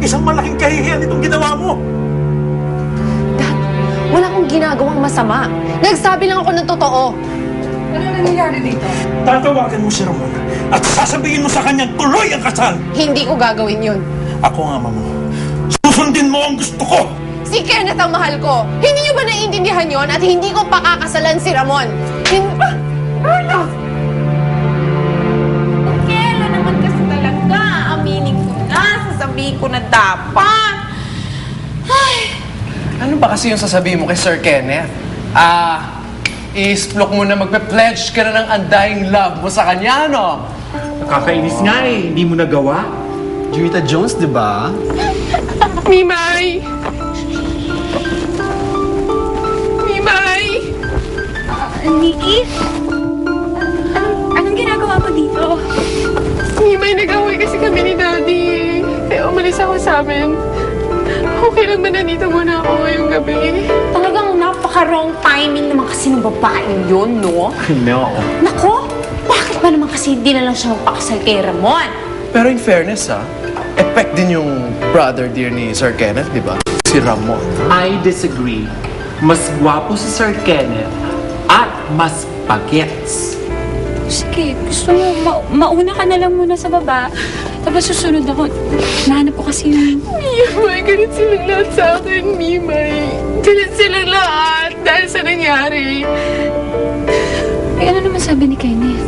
Isang malaking kahihiyan itong ginawa mo. Dad, wala akong ginagawang masama. Nagsabi lang ako ng totoo. Ano nangyayari dito? Tatawagan mo si Ramon at sasabihin mo sa kanyang tuloy ang kasal. Hindi ko gagawin yun. Ako ang ama mo. Susundin mo ang gusto ko. Si Kenneth ang mahal ko. Hindi niyo ba naiintindihan yon at hindi ko pakakasalan si Ramon? Ano? Kailan naman kasi talaga? Aminin ko na. Sasabihin ko na dapat. Ay. Ano ba kasi yung sasabihin mo kay Sir Kenneth? Isplok mo na magpe-pledge ka na ng undying love mo sa kanya, no? Nakakainis nga eh. Hindi mo nagawa. Juita Jones, di ba? Mimay! Mimay! Nikki? Anong ginagawa mo dito? Mimay, nag-away kasi kami ni Daddy. Kaya umalis ako sa amin. Okay lang ba nandito muna ako ngayong gabi? Talagang napaka-wrong timing naman kasi ng babaeng yun, no? No. Nako, bakit ba naman kasi hindi na lang siya magpakasal kay Ramon? Pero in fairness, effect din yung brother dear ni Sir Kenneth, di ba? Si Ramon. I disagree. Mas gwapo si Sir Kenneth at mas pagets. Sige, gusto mo, mauna ka na lang muna sa baba. Tapos susunod ako. Nahanap ko kasi yung... Mimay, galit silang lahat sa akin, Mimay. Galit silang lahat dahil sa nangyari. Ay, ano naman sabi ni Kenneth?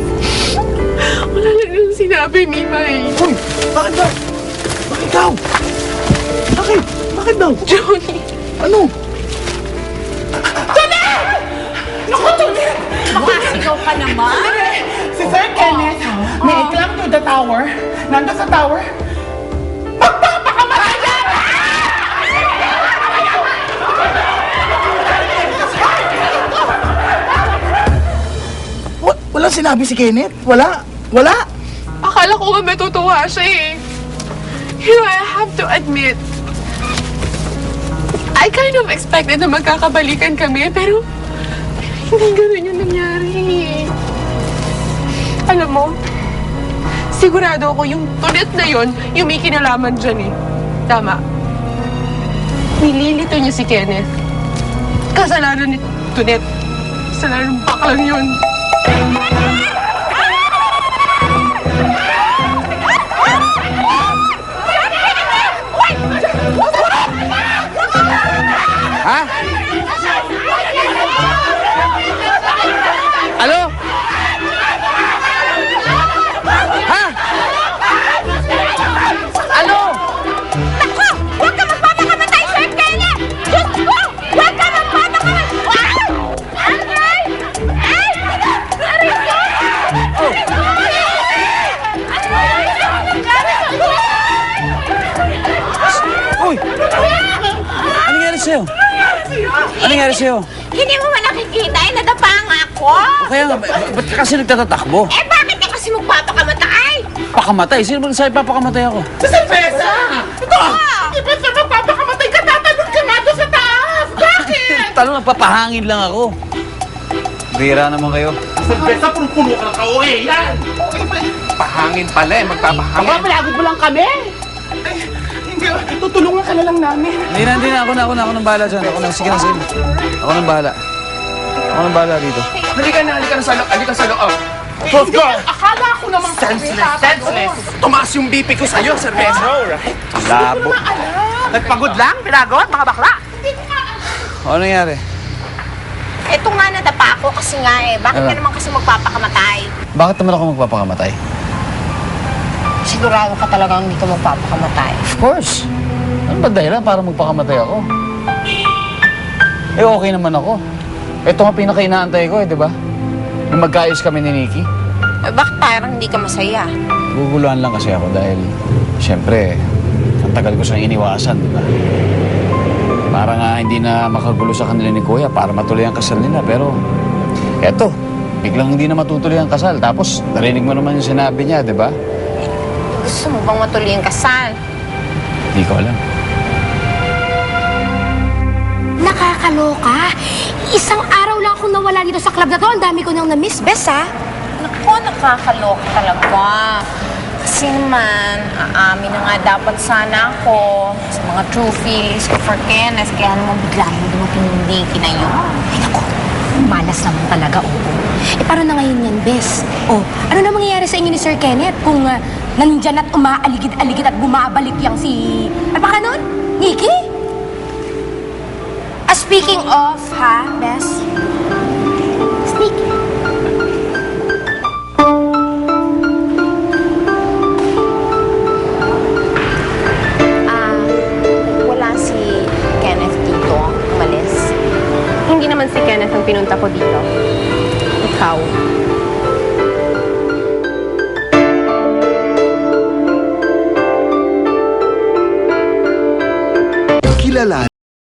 Wala lang yung sinabi, Mimay. Hoy! Bakit daw? Bakit daw? Bakit? Bakit daw? Johnny! Ano? Makasigaw ka naman. Si Sir Kenneth, may climb to the tower. Nandun sa tower. Magpapakamatay yan! Walang sinabi si Kenneth? Wala? Wala? Akala ko nga matutuwa siya eh. You know, I have to admit, I kind of expected na magkakabalikan kami, pero hindi ganun yung nangyari. Alam mo, sigurado ako yung tulit na yon yung may kinalaman dyan eh. Tama. Nililito niya si Kenneth. Kasalanan ni Tunet. Kasalanan ng baklang yun. Ha? Ano? Ha? Ano? Nako, huwag ka magpapakamatay, Sir Kenneth! Diyos ko! Huwag ka magpapakamatay! Wow! Aray! Ay! Aray ko! Uy! Ano nangyari sa'yo? Ano nangyari sa'yo? Hindi mo ba nakikita? Ay, nadapa nga ako! Kaya nga, ba't ka kasi nagtatatakbo? Eh, bakit ka kasi magpapakamatay? Pakamatay? Sino ba nagsabi papakamatay ako? Si Silvesa! Ito! Ibig na magpapakamatay ka, tatanong ka nga doon sa taas! Bakit? Talo, nagpapahangin lang ako. Bira naman kayo. Silvesa, puno ka ng kauwi yan! Pahangin pala eh, magpapahangin. Papalagod mo lang kami! Hindi, tutulungan ka na lang namin. Hindi na. Ako nang bahala dyan. Sige na, sige. Ako nang bahala. Ako nang bahala dito. Halika na sa loob. Halika sa loob. Let's go! Akala ko naman Senseless. Tumaas yung BP ko sa'yo, Sir Pedro. Labo. Nagpagod lang, pinagod, mga bakla! Ano nangyari? Ito nga nadapa ako kasi nga eh. Bakit ka naman kasi magpapakamatay? Bakit naman ako magpapakamatay? Sigurado ka talagang hindi ka magpapakamatay. Of course. Ano ba dahilan para magpakamatay ako? Eh, okay naman ako. Ito nga pinaka-inaantay ko eh, di ba? Yung magkaayos kami ni Nikki. Eh, bakit parang hindi ka masaya? Guguluhan lang kasi ako dahil, siyempre, ang tagal ko siyang iniwasan, di ba? Para nga hindi na makagulo sa kanila ni Kuya para matuloy ang kasal nila. Pero, eto, biglang hindi na matutuloy ang kasal. Tapos, narinig mo naman yung sinabi niya, di ba? Gusto mo bang matuloy ang kasal? Hindi ko alam. Nakakaloka. Isang araw lang akong nawala dito sa club na to. Ang dami ko nang na-miss, Bes, ha? Naku, nakakaloka talaga. Kasi Kasi naman, aamin na nga dapat sana ako sa mga true feelings ko for Kenneth. Kaya naman bigla mo din pinindi kinayo. Ay, naku. Malas naman talaga, oo. Paano na ngayon yan, Bes? Ano na mangyayari sa inyo ni Sir Kenneth kung nandyan at umaaligid-aligid at bumabalik yang si... Ano ba ka nun? Nikki? Speaking of, Bes? Sneaky. Wala si Kenneth dito. Umalis. Hindi naman si Kenneth ang pinunta ko dito. Ikaw. Kilala